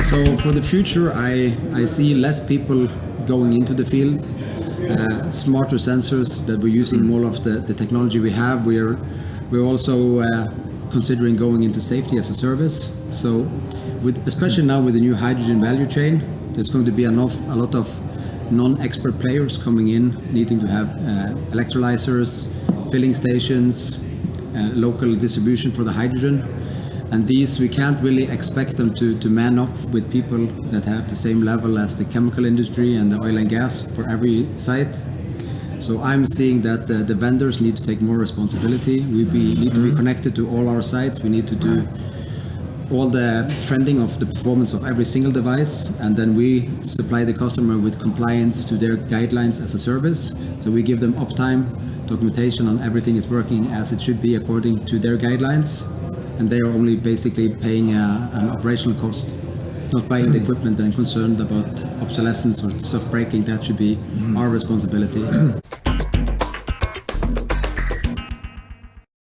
So for the future, I see less people going into the field, smarter sensors that we're using more of the technology we have. We're also considering going into safety as a service. So especially now with the new hydrogen value chain, there's going to be a lot of non-expert players coming in, needing to have electrolyzers, filling stations, local distribution for the hydrogen. And these, we can't really expect them to man up with people that have the same level as the chemical industry and the oil and gas for every site. So I'm seeing that the vendors need to take more responsibility. Need to be connected to all our sites. We need to do all the trending of the performance of every single device, and then we supply the customer with compliance to their guidelines as a service. So we give them uptime, documentation on everything is working as it should be according to their guidelines, and they are only basically paying an operational cost, not buying the equipment and concerned about obsolescence or stuff breaking. That should be our responsibility.